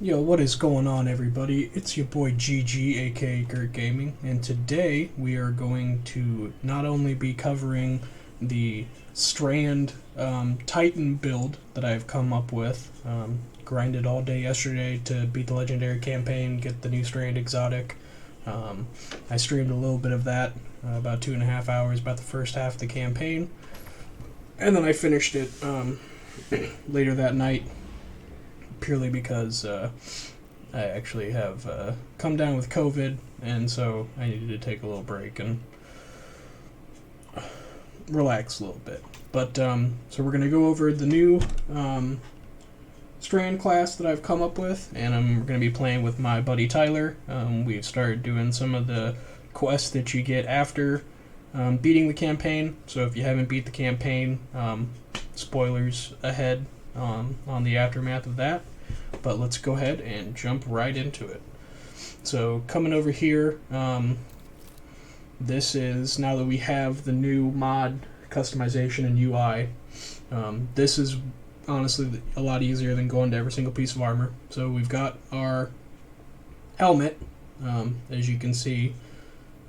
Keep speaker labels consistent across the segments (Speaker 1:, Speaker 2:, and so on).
Speaker 1: Yo, what is going on, everybody? It's your boy GG, aka Gert Gaming, and today we are going to not only be covering the Strand Titan build that I've come up with, grinded all day yesterday to beat the legendary campaign, get the new Strand exotic. I streamed a little bit of that, about 2.5 hours, about the first half of the campaign, and then I finished it later that night purely because I actually have come down with COVID, and so I needed to take a little break and relax a little bit. But so we're gonna go over the new Strand class that I've come up with, and I'm gonna be playing with my buddy Tyler. We've started doing some of the quests that you get after beating the campaign. So if you haven't beat the campaign, spoilers ahead on the aftermath of that, but let's go ahead and jump right into it. So coming over here, this is, now that we have the new mod customization and UI, this is honestly a lot easier than going to every single piece of armor. So we've got our helmet. As you can see,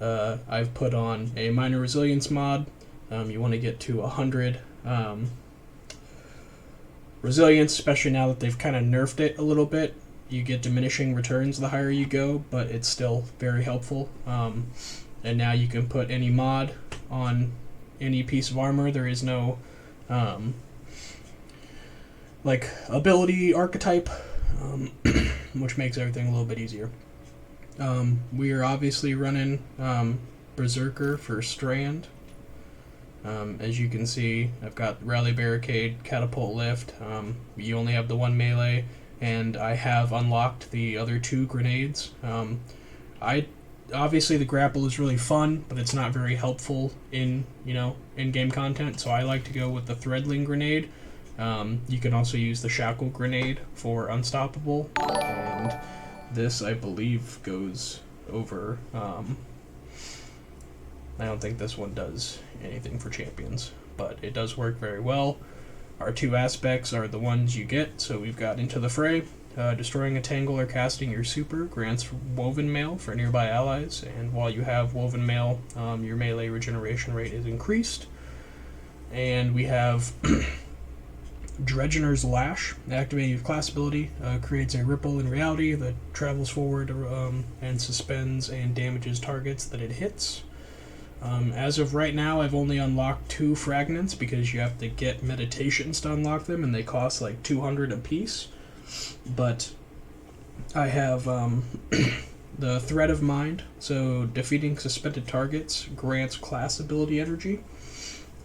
Speaker 1: I've put on a minor resilience mod. You want to get to 100 resilience, especially now that they've kind of nerfed it a little bit. You get diminishing returns the higher you go, but it's still very helpful. And now you can put any mod on any piece of armor. There is no like ability archetype, which makes everything a little bit easier. We are obviously running Berserker for Strand. As you can see, I've got Rally Barricade, Catapult Lift. You only have the one melee, and I have unlocked the other two grenades. Obviously the grapple is really fun, but it's not very helpful in in-game content. So I like to go with the Threadling grenade. You can also use the Shackle grenade for Unstoppable, and this I believe goes over. I don't think this one does anything for champions, but it does work very well. Our two aspects are the ones you get. So we've got Into the Fray. Destroying a tangle or casting your super grants Woven Mail for nearby allies, and while you have Woven Mail, your melee regeneration rate is increased. And we have Dredgener's Lash. Activating your class ability creates a ripple in reality that travels forward and suspends and damages targets that it hits. As of right now, I've only unlocked 2 fragments because you have to get meditations to unlock them, and they cost like 200 a piece. But I have the Thread of Mind, so defeating suspended targets grants class ability energy.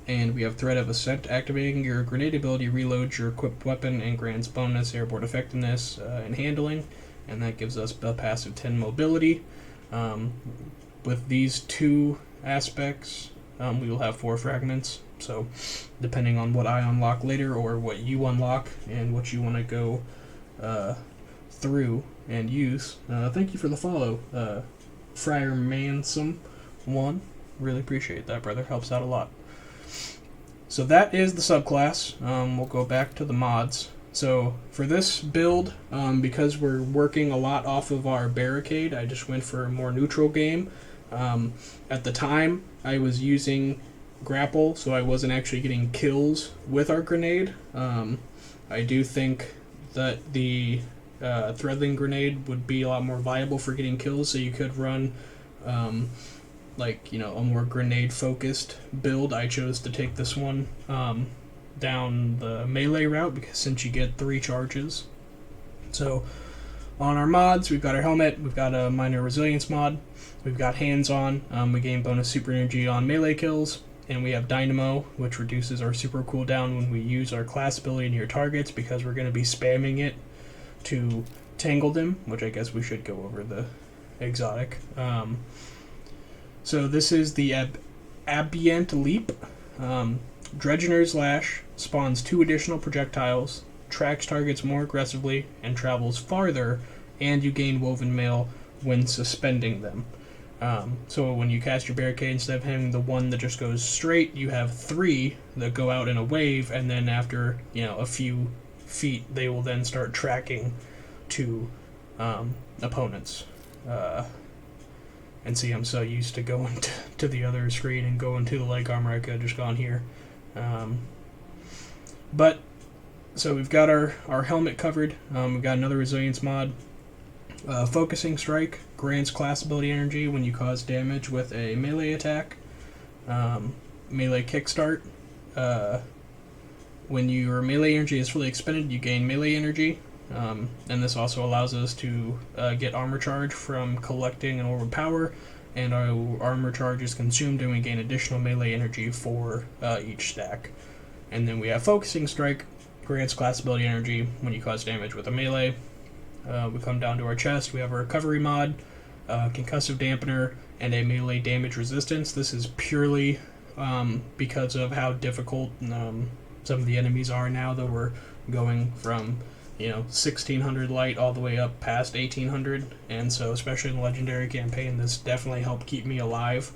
Speaker 1: And we have Thread of Ascent. Activating your grenade ability reloads your equipped weapon and grants bonus airborne effectiveness and handling, and that gives us a passive 10 mobility. With these 2 aspects, we will have 4 fragments. So depending on what I unlock later or what you unlock and what you want to go through and use. Thank you for the follow, Friar Mansome 1. Really appreciate that, brother. Helps out a lot. So that is the subclass. We'll go back to the mods. So for this build, because we're working a lot off of our barricade, I just went for a more neutral game. At the time, I was using grapple, so I wasn't actually getting kills with our grenade. I do think that the Threadling grenade would be a lot more viable for getting kills, so you could run a more grenade-focused build. I chose to take this one down the melee route because since you get 3 charges. So on our mods, we've got our helmet, we've got a minor resilience mod, we've got hands-on, we gain bonus super energy on melee kills, and we have Dynamo, which reduces our super cooldown when we use our class ability near targets because we're going to be spamming it to tangle them, which I guess we should go over the exotic. So this is the Ambient Leap. Dredgener's Lash spawns 2 additional projectiles, tracks targets more aggressively, and travels farther, and you gain Woven Mail when suspending them. So when you cast your barricade, instead of having the one that just goes straight, you have 3 that go out in a wave, and then after a few feet, they will then start tracking two opponents. And see, I'm so used to going to the other screen and going to the leg armor, I could have just gone here. But, so we've got our helmet covered. We've got another resilience mod. Focusing Strike grants class ability energy when you cause damage with a melee attack. Melee Kickstart. When your melee energy is fully expended, you gain melee energy. And this also allows us to get armor charge from collecting an orb of power, and our armor charge is consumed and we gain additional melee energy for each stack. And then we have Focusing Strike, grants class ability energy when you cause damage with a melee. We come down to our chest, we have a recovery mod, concussive dampener, and a melee damage resistance. This is purely because of how difficult some of the enemies are now that we're going from 1600 light all the way up past 1800, and so especially in the legendary campaign, this definitely helped keep me alive.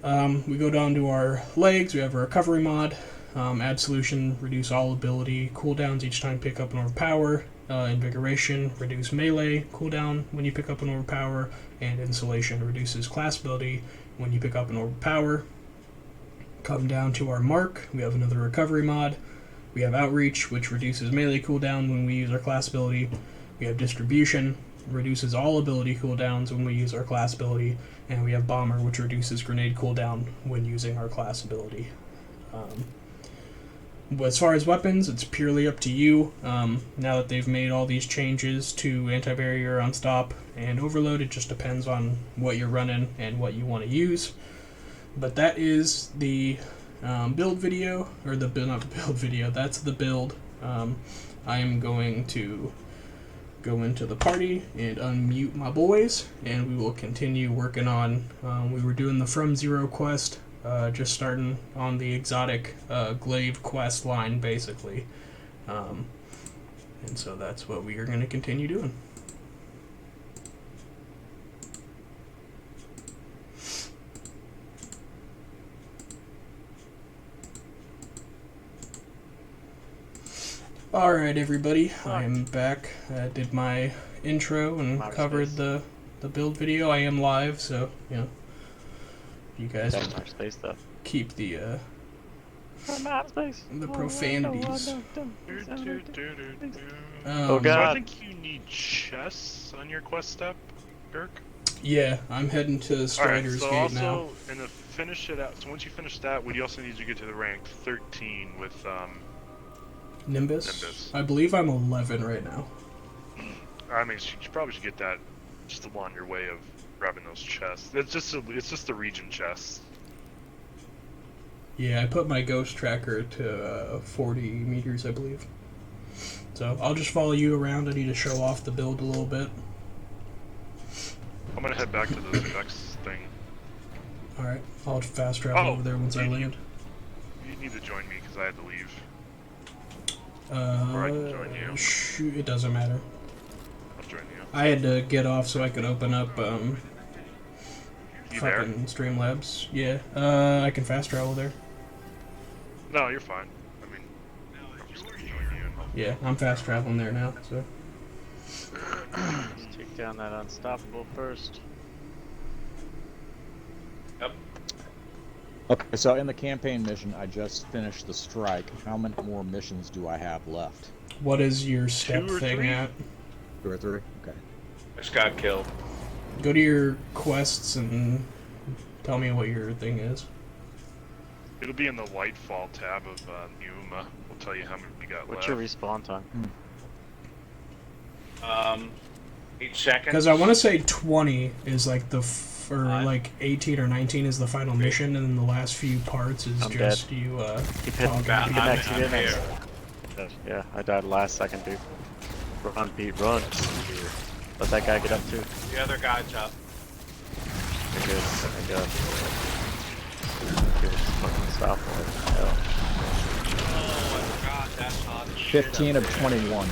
Speaker 1: We go down to our legs, we have a recovery mod, absolution, reduce all ability cooldowns each time pick up an orb of power, invigoration, reduce melee cooldown when you pick up an orb of power, and insulation, reduces class ability when you pick up an orb of power. Come down to our mark, we have another recovery mod. We have Outreach, which reduces melee cooldown when we use our class ability. We have Distribution, reduces all ability cooldowns when we use our class ability. And we have Bomber, which reduces grenade cooldown when using our class ability. As far as weapons, it's purely up to you. Now that they've made all these changes to Anti-Barrier, Unstop, and Overload, it just depends on what you're running and what you want to use. But that is the build video, or not the build video, that's the build. I am going to go into the party and unmute my boys, and we will continue working on, we were doing the From Zero quest, just starting on the exotic glaive quest line, basically. And so that's what we are going to continue doing. Alright everybody, I am back. I did my intro and covered the build video. I am live, so, you guys keep the profanities.
Speaker 2: Oh god. I think you need chests on your quest step, Dirk.
Speaker 1: Yeah, I'm heading to Strider's Gate now.
Speaker 2: And to finish it out, so once you finish that, we also need to get to the rank 13 with,
Speaker 1: Nimbus? I believe I'm 11 right now.
Speaker 2: I mean, you probably should get that just along your way of grabbing those chests. It's just the region chests.
Speaker 1: Yeah, I put my ghost tracker to 40 meters, I believe. So I'll just follow you around. I need to show off the build a little bit.
Speaker 2: I'm gonna head back to the next thing.
Speaker 1: Alright, I'll fast travel over there once I land.
Speaker 2: You need to join me because I had to leave.
Speaker 1: Or
Speaker 2: I can join you.
Speaker 1: Shoot, it doesn't matter.
Speaker 2: I'll join you.
Speaker 1: I had to get off so I could open up
Speaker 2: You
Speaker 1: fucking Streamlabs. Yeah, I can fast travel there.
Speaker 2: No, you're fine. I mean, I'm just gonna join you.
Speaker 1: Yeah, I'm fast traveling there now, so.
Speaker 3: Let's take down that unstoppable first.
Speaker 2: Yep.
Speaker 4: Okay, so in the campaign mission, I just finished the strike. How many more missions do I have left?
Speaker 1: What is your step
Speaker 2: 2 or
Speaker 1: thing
Speaker 2: 3?
Speaker 1: at?
Speaker 4: 2 or 3? Okay.
Speaker 5: I just got killed.
Speaker 1: Go to your quests and tell me what your thing is.
Speaker 2: It'll be in the Lightfall tab of Neuma. We'll tell you how many we got
Speaker 3: What's
Speaker 2: left.
Speaker 3: your respawn time?
Speaker 5: 8 seconds.
Speaker 1: Because I want to say 20 is like like 18 or 19 is the final mission, and then the last few parts is just
Speaker 3: dead.
Speaker 1: you,
Speaker 3: Keep hitting.
Speaker 5: God,
Speaker 3: You get next.
Speaker 5: I'm
Speaker 3: You get next.
Speaker 5: here.
Speaker 3: Yeah, I died last second, dude. Run, Pete, run. Let that guy get up too.
Speaker 5: The other guy's up.
Speaker 3: You're good. Thank God. Good. Fucking stop. Hell.
Speaker 5: Oh my god, that's hot as shit
Speaker 4: 15
Speaker 5: up
Speaker 4: of
Speaker 5: there.
Speaker 4: 21.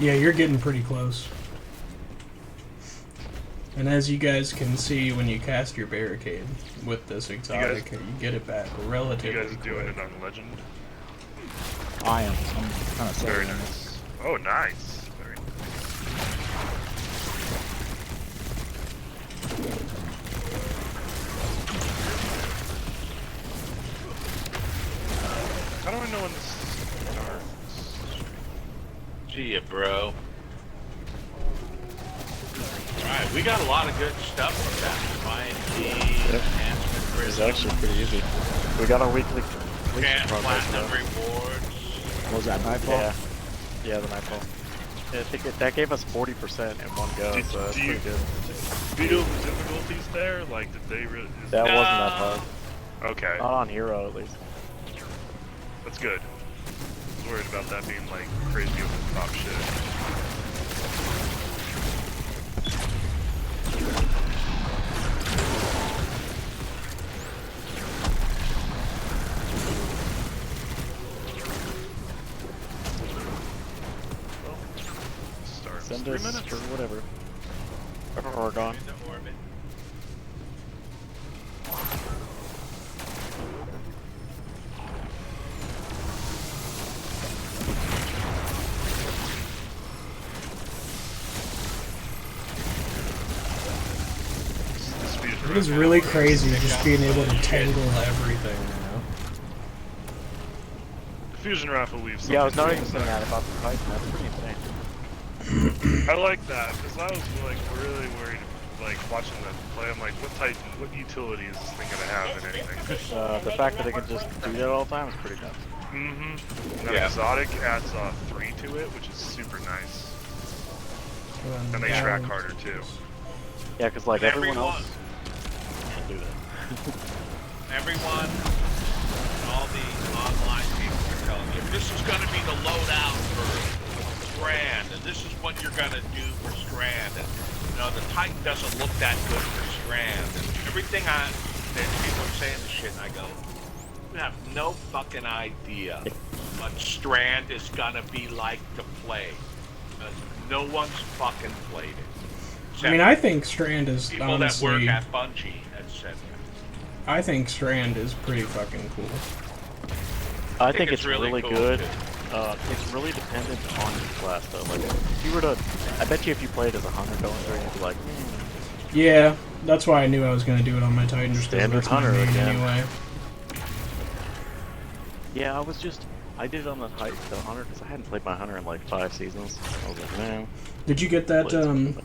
Speaker 1: Yeah, you're getting pretty close. And as you guys can see, when you cast your barricade with this exotic, you get it back relatively
Speaker 2: You guys doing
Speaker 1: quick.
Speaker 2: it on Legend?
Speaker 4: I am. I'm kind of
Speaker 2: Very
Speaker 4: sorry.
Speaker 2: nice. Oh, nice. Very nice. How do I know when this starts?
Speaker 5: Gee, bro. Alright, we got a lot of good stuff from that. Enhancement
Speaker 3: It's
Speaker 5: prism,
Speaker 3: actually pretty easy. We got our weekly progress
Speaker 5: platinum
Speaker 3: now.
Speaker 5: rewards.
Speaker 4: What was that, Nightfall?
Speaker 3: Yeah, the Nightfall. Yeah, I think that gave us 40% in one go, so that's pretty good.
Speaker 2: Feel the difficulties there? Like, did they really?
Speaker 3: That wasn't that hard.
Speaker 2: Okay,
Speaker 3: Not on Hero, at least.
Speaker 2: that's good. I was worried about that being like crazy over the top shit. Starts
Speaker 3: Send
Speaker 2: 3
Speaker 3: us
Speaker 2: minutes.
Speaker 3: or whatever. Or gone.
Speaker 5: Into orbit.
Speaker 1: It is really crazy just being able to tangle everything, you know?
Speaker 2: The fusion rifle leaves.
Speaker 3: Yeah, I was
Speaker 2: something
Speaker 3: noticing
Speaker 2: to
Speaker 3: that about the Titan. That's pretty insane.
Speaker 2: I like that because I was like really worried, like watching them play. I'm like, what utility is this thing gonna have in anything?
Speaker 3: The fact that it can just do that all the time is pretty nuts.
Speaker 2: Mm-hmm. And
Speaker 5: Yeah.
Speaker 2: exotic adds 3 to it, which is super nice. And they track harder too.
Speaker 3: Yeah, because like everyone else can't do that.
Speaker 5: Everyone, all the online people are telling you, this is going to be the loadout for Strand, and this is what you're going to do for Strand. And, you know, the Titan doesn't look that good for Strand. And everything that people are saying this shit, and I go, you have no fucking idea what Strand is going to be like to play. Because no one's fucking played it.
Speaker 1: I mean, I think Strand is
Speaker 5: People
Speaker 1: honestly...
Speaker 5: that work at Bungie, etc.
Speaker 1: I think Strand is pretty fucking cool.
Speaker 3: I think it's
Speaker 5: really
Speaker 3: really
Speaker 5: cool,
Speaker 3: good.
Speaker 5: too.
Speaker 3: It's really dependent on your class, though. Like, if you were to, I bet you if you played as a hunter going through, you'd be like,
Speaker 1: Yeah, that's why I knew I was going to do it on my Titan, just because
Speaker 3: Standard
Speaker 1: that's my
Speaker 3: hunter
Speaker 1: main
Speaker 3: again.
Speaker 1: anyway.
Speaker 3: yeah, I did it on the hunter because I hadn't played my hunter in like 5 seasons. I was like, man.
Speaker 1: Did you get that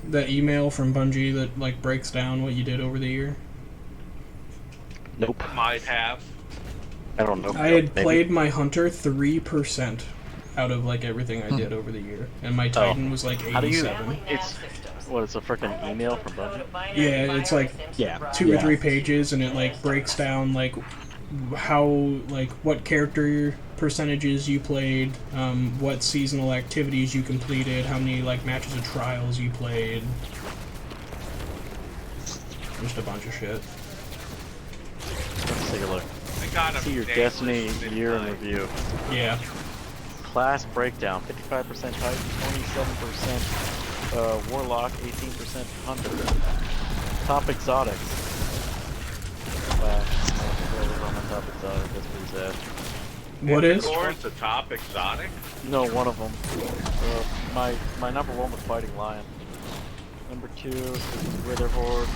Speaker 1: that email from Bungie that like breaks down what you did over the year?
Speaker 3: Nope.
Speaker 5: Might have.
Speaker 3: I don't know.
Speaker 1: I had
Speaker 3: Maybe.
Speaker 1: played my Hunter 3% out of like everything I did over the year, and my Titan was like
Speaker 3: How do you?
Speaker 1: 87.
Speaker 3: It's what? It's a freaking email from Bungie.
Speaker 1: Yeah, it's like
Speaker 4: Yeah.
Speaker 1: 2 or 3 pages, and it like breaks down like how like what character percentages you played, what seasonal activities you completed, how many like matches of trials you played, just a bunch of shit.
Speaker 3: Let's take a look.
Speaker 5: I got a
Speaker 3: See your
Speaker 5: nameless
Speaker 3: Destiny year in
Speaker 5: midnight.
Speaker 3: review.
Speaker 1: Yeah.
Speaker 3: Class breakdown: 55% Titan, 27% Warlock, 18% Hunter. Top exotics. Wow, on the top exotic. That's pretty sad.
Speaker 1: What is?
Speaker 5: Or it's the top exotic.
Speaker 3: No, one of them. My number 1 was Fighting Lion. Number 2 is Witherhorde.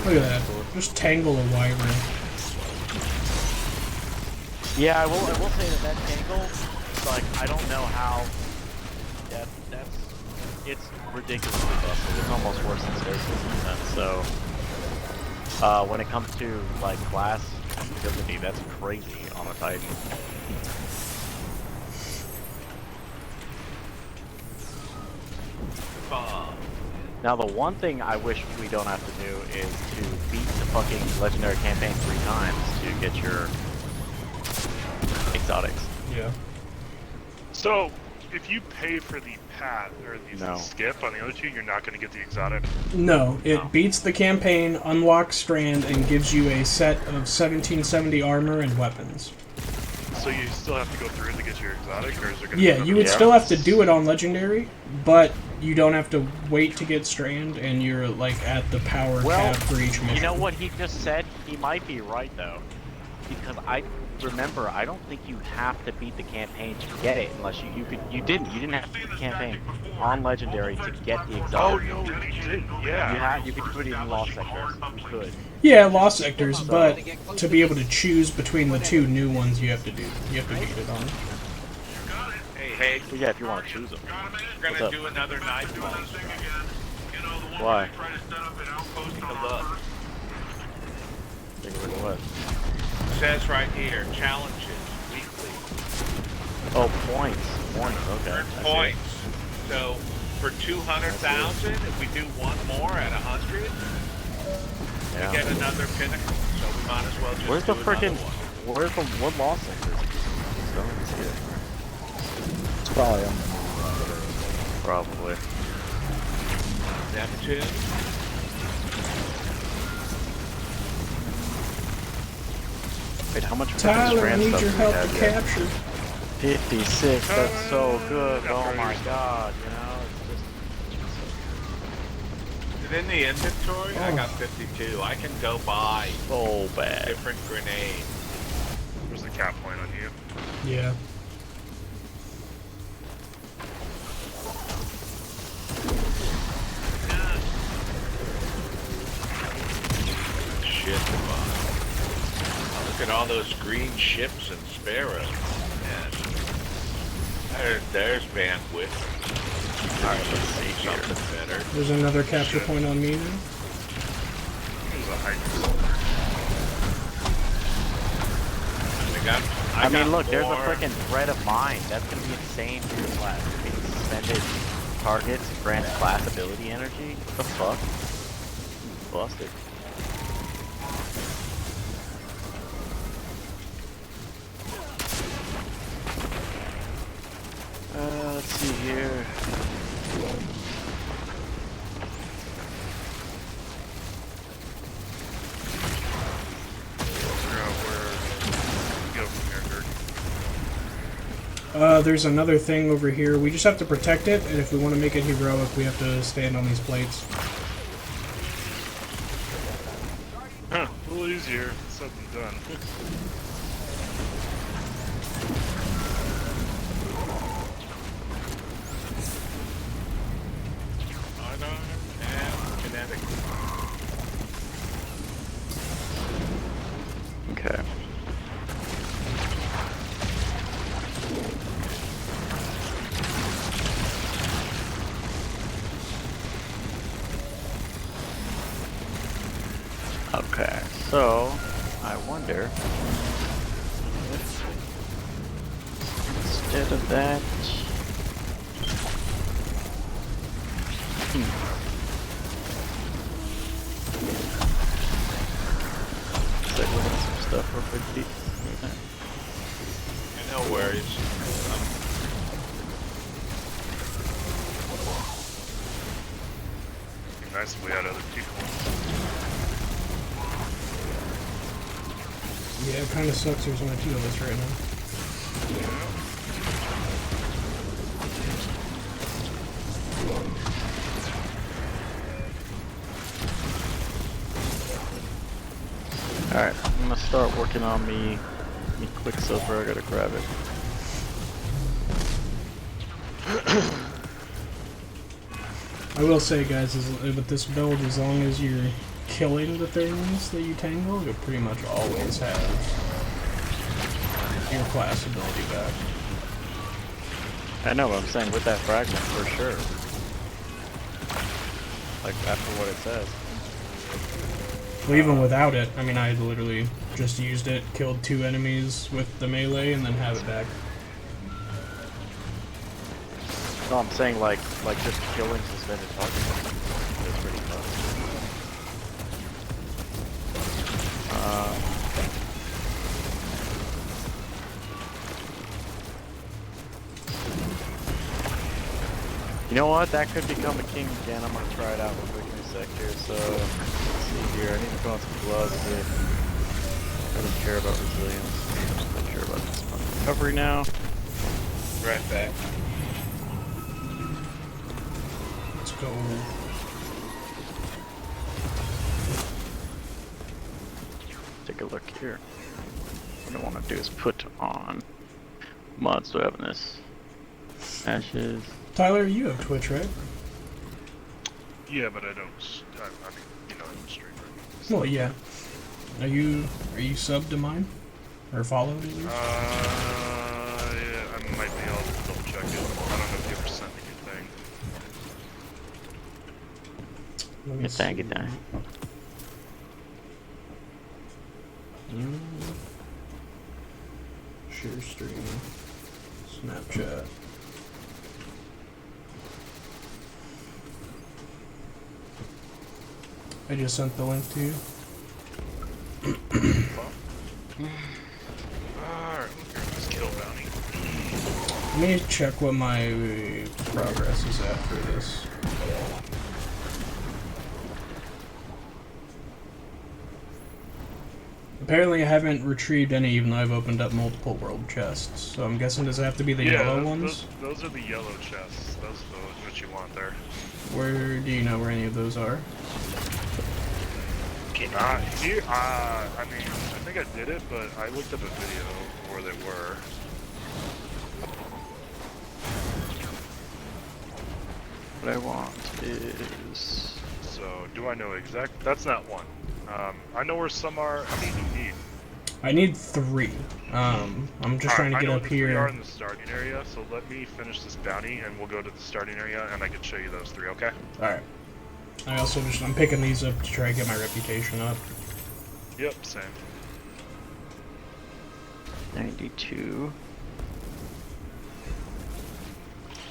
Speaker 1: Look at that. Just tangle a wyvern.
Speaker 3: Yeah, I will say that tangle, like, I don't know how. It's ridiculously busted. It's almost worse than Stasis in a sense. So, when it comes to like class ability, that's crazy on a Titan. Now, the one thing I wish we don't have to do is to beat the fucking legendary campaign 3 times to get your exotics.
Speaker 1: Yeah.
Speaker 2: So, if you pay for the pat or the
Speaker 3: No.
Speaker 2: skip on the other 2, you're not going to get the exotic.
Speaker 1: No, it beats the campaign, unlocks Strand, and gives you a set of 1770 armor and weapons.
Speaker 2: So you still have to go through to get your exotic, or is there going to
Speaker 1: Yeah,
Speaker 2: be
Speaker 1: you would
Speaker 3: Yeah.
Speaker 1: still have to do it on Legendary, but you don't have to wait to get Strand, and you're like at the power
Speaker 3: Well,
Speaker 1: cap for each mission.
Speaker 3: You know what he just said? He might be right though, because remember, I don't think you have to beat the campaign to get it, unless you didn't have to beat the campaign on Legendary to get the
Speaker 2: Oh
Speaker 3: exotic.
Speaker 2: no, you did. Yeah.
Speaker 3: You could do it in Lost Sectors. You could.
Speaker 1: Yeah, Lost Sectors,
Speaker 3: So-
Speaker 1: but to be able to choose between the two new ones, you have to beat it on.
Speaker 5: Hey,
Speaker 3: Well, yeah, if you want to choose them.
Speaker 5: we're
Speaker 3: What's
Speaker 5: gonna
Speaker 3: up?
Speaker 5: do another night one.
Speaker 3: Why?
Speaker 5: Take a look.
Speaker 3: Take a look at what?
Speaker 5: It says right here, challenges, weekly.
Speaker 3: Oh, points. Points, okay.
Speaker 5: Earn
Speaker 3: I see it.
Speaker 5: points. So for 200,000, if we do one more at 100, we
Speaker 3: Yeah.
Speaker 5: get another pinnacle. So we might as well just
Speaker 3: Where's
Speaker 5: do
Speaker 3: the
Speaker 5: another
Speaker 3: freaking?
Speaker 5: one.
Speaker 3: Where's the what Lost Sectors? Still don't see it.
Speaker 4: It's probably on the
Speaker 3: Probably.
Speaker 5: Neptune.
Speaker 3: Wait, how much?
Speaker 1: Tyler, I
Speaker 3: Strand
Speaker 1: need
Speaker 3: stuff
Speaker 1: your
Speaker 3: do we
Speaker 1: help
Speaker 3: have
Speaker 1: to
Speaker 3: yet?
Speaker 1: capture.
Speaker 3: 56. That's so good.
Speaker 2: Yeah,
Speaker 3: Oh my
Speaker 2: pretty.
Speaker 3: god. You know,
Speaker 5: Is it in the inventory? I
Speaker 1: Oh.
Speaker 5: got 52. I can go buy
Speaker 3: it's just so bad.
Speaker 5: different grenades.
Speaker 2: Where's the cap point on you?
Speaker 1: Yeah.
Speaker 5: Shit to buy. Look at all those green ships and sparrows. Man. There's bandwidth.
Speaker 3: Alright, let's see here.
Speaker 5: Something better.
Speaker 1: There's another capture point on me now.
Speaker 2: There's a hydrant.
Speaker 3: I mean,
Speaker 5: got
Speaker 3: look, there's a
Speaker 5: more.
Speaker 3: freaking thread of mine. That's gonna be insane for your class. Being suspended targets grants class ability energy. What the fuck? Busted. Let's see here.
Speaker 2: Figure out where we go from here, Dirk.
Speaker 1: There's another thing over here. We just have to protect it, and if we want to make it heroic, we have to stand on these plates.
Speaker 2: Huh, a little easier. Said than done.
Speaker 5: And kinetic.
Speaker 3: Okay. Okay, so I wonder if instead of that, let's look at some stuff real quick.
Speaker 5: No worries.
Speaker 2: Be nice if we had other people.
Speaker 1: Yeah, it kind of sucks there's only two of us right now.
Speaker 3: Alright, I'm gonna start working on me Quicksilver. I gotta grab it.
Speaker 1: I will say, guys, with this build, as long as you're killing the things that you tangle, you'll pretty much always have your class ability back.
Speaker 3: I know what I'm saying, with that fragment, for sure. Like, after what it says.
Speaker 1: Well, even without it, I mean, I literally just used it, killed 2 enemies with the melee, and then have it back.
Speaker 3: No, I'm saying like just killing suspended targets. That's pretty tough. You know what? That could become a king again. I'm gonna try it out real quick in a sec here. So let's see here. I need to put on some gloves here. I don't care about resilience. I care about this one. Recovery now.
Speaker 5: Right back.
Speaker 1: Let's go.
Speaker 3: Take a look here. what I want to do is put on mods. Do I have in this? Ashes.
Speaker 1: Tyler, you have Twitch, right?
Speaker 2: Yeah, but I don't. I mean, you know, I'm a streamer.
Speaker 1: Well, yeah. Are you subbed to mine? Or followed at least?
Speaker 2: Yeah, I might be. I'll double check it. I don't know if you ever sent me anything.
Speaker 1: Let me
Speaker 3: Get that, get
Speaker 1: see.
Speaker 3: that.
Speaker 1: Share stream. Snapchat. I just sent the link to you.
Speaker 2: Alright, let's kill bounty.
Speaker 1: Let me check what my progress is at for this. Apparently I haven't retrieved any even though I've opened up multiple world chests. So I'm guessing does it have to be the yellow ones?
Speaker 2: Those are the yellow chests. Those are what you want there.
Speaker 1: Where do you know where any of those are?
Speaker 2: Here, I mean, I think I did it, but I looked up a video where they were.
Speaker 3: What I want is...
Speaker 2: So, do I know exact? That's not one. I know where some are. How many do you need?
Speaker 1: I need 3. I'm just trying to get up
Speaker 2: I know
Speaker 1: here.
Speaker 2: the 3 are in the starting area, so let me finish this bounty and we'll go to the starting area and I can show you those 3, okay?
Speaker 1: Alright. I'm picking these up to try to get my reputation up.
Speaker 2: Yep, same.
Speaker 3: 92.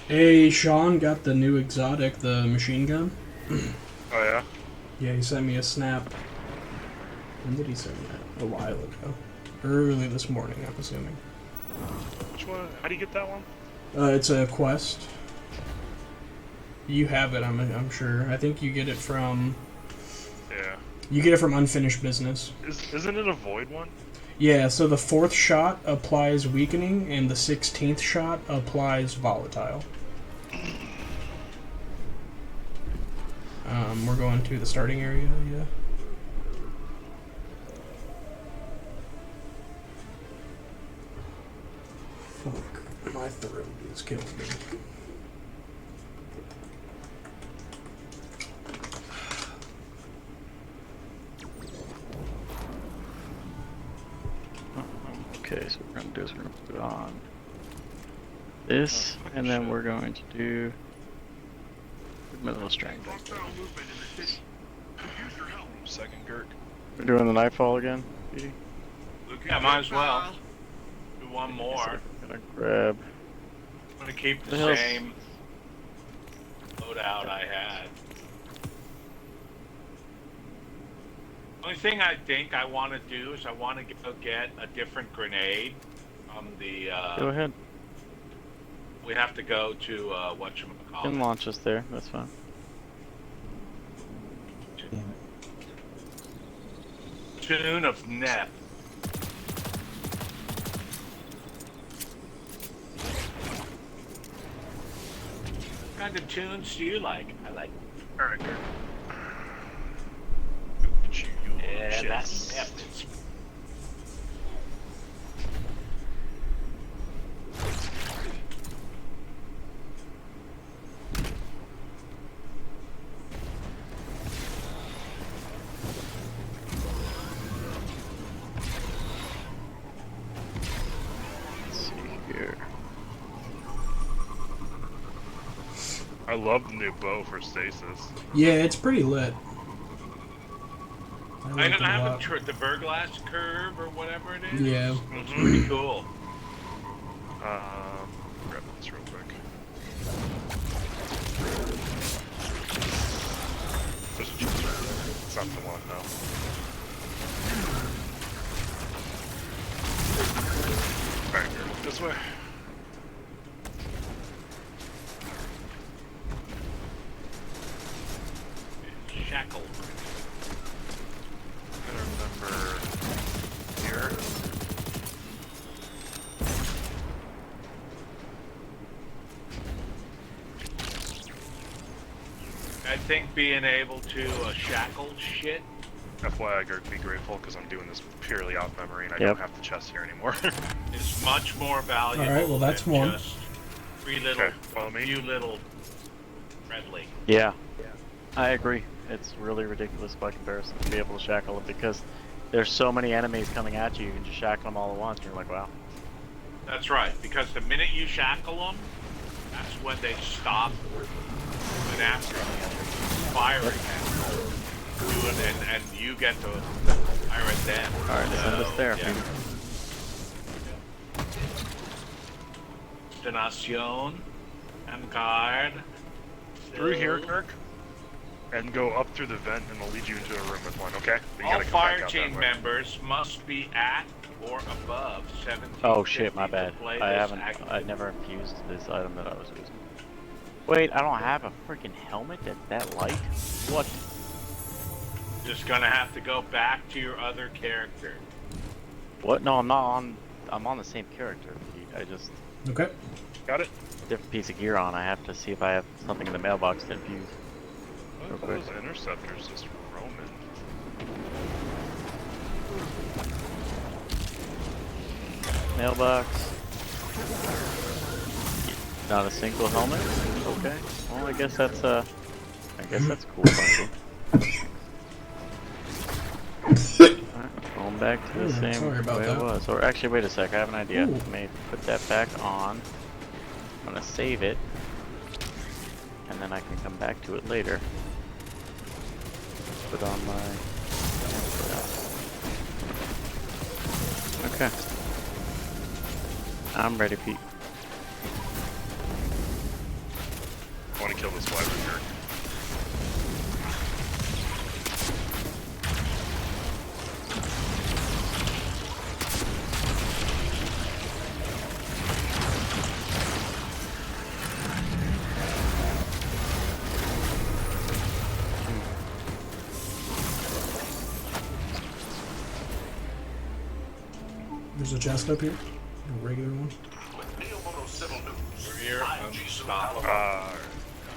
Speaker 1: Hey, Sean got the new exotic, the machine gun.
Speaker 2: Oh yeah?
Speaker 1: Yeah, he sent me a snap. When did he send that? A while ago. Early this morning, I'm assuming.
Speaker 2: Which one? How do you get that one?
Speaker 1: It's a quest. You have it, I'm sure. I think you get it from...
Speaker 2: Yeah.
Speaker 1: You get it from Unfinished Business.
Speaker 2: Isn't it a void one?
Speaker 1: Yeah, so the 4th shot applies weakening, and the 16th shot applies volatile. We're going to the starting area, yeah. Fuck, my throat is killing me.
Speaker 3: Okay, so what we're gonna do is we're gonna put on this, and then we're going to do middle strength.
Speaker 2: Second Girk.
Speaker 3: We're doing the nightfall again, Petey?
Speaker 5: Yeah, might as well. Do one more.
Speaker 3: So I'm gonna grab.
Speaker 5: I'm gonna keep the
Speaker 3: The hell's-
Speaker 5: same loadout I had. Only thing I think I want to do is I want to go get a different grenade from the.
Speaker 3: Go ahead.
Speaker 5: We have to go to
Speaker 3: You can
Speaker 5: whatchamacallit.
Speaker 3: launch us there. That's fine.
Speaker 5: Tune of Neth. What kind of tunes do you like? I like.
Speaker 2: Alright, Girk.
Speaker 5: Yeah, that's Neth.
Speaker 3: Let's see here.
Speaker 2: I love the new bow for stasis.
Speaker 1: Yeah, it's pretty lit. I
Speaker 5: I
Speaker 1: like
Speaker 5: don't
Speaker 1: it a
Speaker 5: have
Speaker 1: lot.
Speaker 5: the Verglass curve or whatever it is.
Speaker 1: Yeah.
Speaker 5: It's pretty cool.
Speaker 2: Grab this real quick. There's a chest right there. It's not the one, no. Alright, Girk, this way.
Speaker 5: Shackle.
Speaker 2: Gotta remember here.
Speaker 5: I think being able to shackle shit
Speaker 2: FYI, be grateful because I'm doing this purely off memory and I
Speaker 3: Yep.
Speaker 2: don't have the chest here anymore.
Speaker 5: It's much more valuable.
Speaker 1: Alright, well, that's
Speaker 5: than
Speaker 1: one.
Speaker 5: Just three little,
Speaker 2: Okay, follow me.
Speaker 5: few little friendly.
Speaker 3: Yeah, I agree. It's really ridiculous by comparison to be able to shackle them because there's so many enemies coming at you. You can just shackle them all at once. And you're like, wow.
Speaker 5: That's right, because the minute you shackle them, that's when they stop going after you, firing at you, and you get to fire at them.
Speaker 3: All right, send us there.
Speaker 5: Yeah. Destination and guard.
Speaker 2: Through here, Kirk, and go up through the vent, and they'll lead you into a room with one. Okay? But you
Speaker 5: All
Speaker 2: gotta come
Speaker 5: fire
Speaker 2: back out
Speaker 5: team
Speaker 2: that way.
Speaker 5: members must be at or above 17.
Speaker 3: Oh shit, my bad.
Speaker 5: Play
Speaker 3: I
Speaker 5: this
Speaker 3: haven't.
Speaker 5: active.
Speaker 3: I never infused this item that I was using. Wait, I don't have a freaking helmet that light. What?
Speaker 5: Just gonna have to go back to your other character.
Speaker 3: What? No, I'm not on. I'm on the same character. I just
Speaker 1: Okay.
Speaker 2: Got it?
Speaker 3: different piece of gear on. I have to see if I have something in the mailbox to infuse.
Speaker 2: What are those interceptors just roaming?
Speaker 3: Mailbox. Not a single helmet. Okay. Well, I guess that's cool. Funky. Alright, going back to the
Speaker 1: Ooh,
Speaker 3: same
Speaker 1: sorry about
Speaker 3: way
Speaker 1: that.
Speaker 3: it was. Or actually, wait a sec. I have an idea.
Speaker 1: Ooh.
Speaker 3: I may put that back on. I'm gonna save it, and then I can come back to it later. Put on my. Okay. I'm ready, Pete.
Speaker 2: I want to kill this wyvern here.
Speaker 1: There's a chest up here. A regular one.
Speaker 5: We're here. Stop.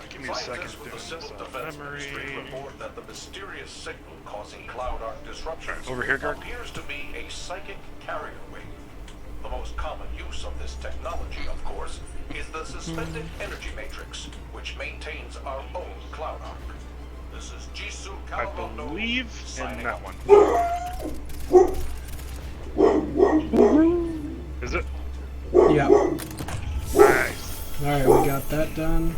Speaker 2: Give me a second to do this memory.
Speaker 6: Report that the mysterious signal causing cloud arc disruptions
Speaker 2: Over here, Dirk.
Speaker 6: appears to be a psychic carrier wave. The most common use of this technology, of course, is the suspended energy matrix, which maintains our own cloud arc. This is Jisoo
Speaker 2: I
Speaker 6: Kawamoto
Speaker 2: believe in
Speaker 6: signing
Speaker 2: that
Speaker 6: off.
Speaker 2: one. Is it?
Speaker 1: Yeah.
Speaker 2: Nice.
Speaker 1: Alright, we got that done.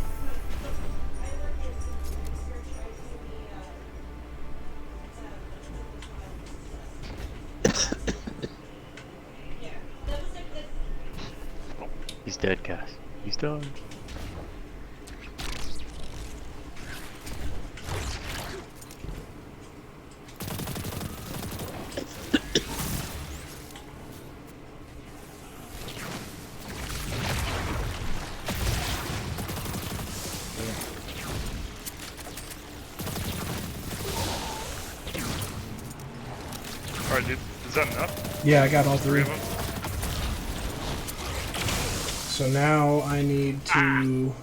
Speaker 3: He's dead, guys. He's done.
Speaker 2: Alright, dude. Is that enough?
Speaker 1: Yeah, I got all three.
Speaker 2: Of them?
Speaker 1: So now I need to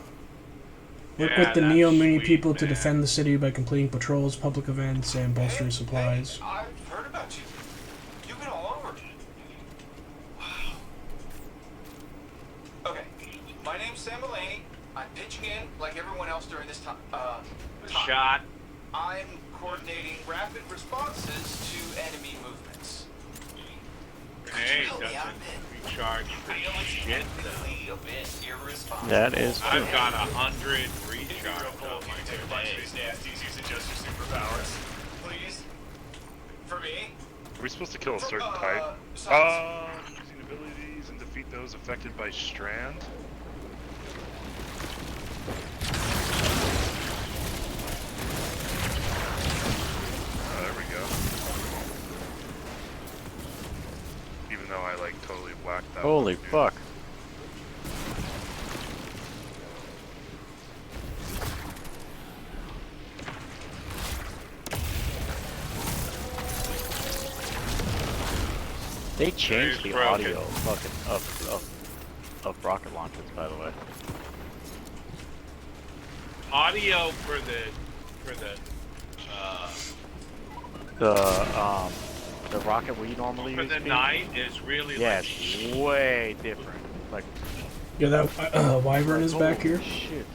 Speaker 1: work
Speaker 5: Yeah,
Speaker 1: with the
Speaker 5: that's
Speaker 1: Neo Mini
Speaker 5: sweet,
Speaker 1: people to
Speaker 5: man.
Speaker 1: defend the city by completing patrols, public events, and bolstering supplies.
Speaker 6: Hey, I've heard about you. You've been all over. Wow. Okay, my name's Sam Mulaney. I'm pitching in like everyone else during this time.
Speaker 5: Shot.
Speaker 6: I'm coordinating rapid responses to enemy movements.
Speaker 5: Grenade
Speaker 6: help me out a
Speaker 5: doesn't
Speaker 6: bit?
Speaker 5: recharge for shit though.
Speaker 6: A bit irresponsible.
Speaker 3: That is true.
Speaker 5: I've got 100 recharge on my grenade.
Speaker 6: nasties using just your superpowers. Please? For me?
Speaker 2: Are we supposed to kill a certain type?
Speaker 6: Besides,
Speaker 2: Using abilities and defeat those affected by Strand. Oh, there we go. Even though I like totally whacked that.
Speaker 3: Holy
Speaker 2: one, dude.
Speaker 3: fuck. They changed the
Speaker 5: It's broken.
Speaker 3: audio fucking of rocket launchers, by the way.
Speaker 5: Audio for the
Speaker 3: The rocket we normally
Speaker 5: For
Speaker 3: use.
Speaker 5: the
Speaker 3: Pete?
Speaker 5: night is really
Speaker 3: Yeah,
Speaker 5: like
Speaker 3: it's way different. Like
Speaker 1: Yeah, that wyvern is back
Speaker 3: holy
Speaker 1: here.
Speaker 3: Shit.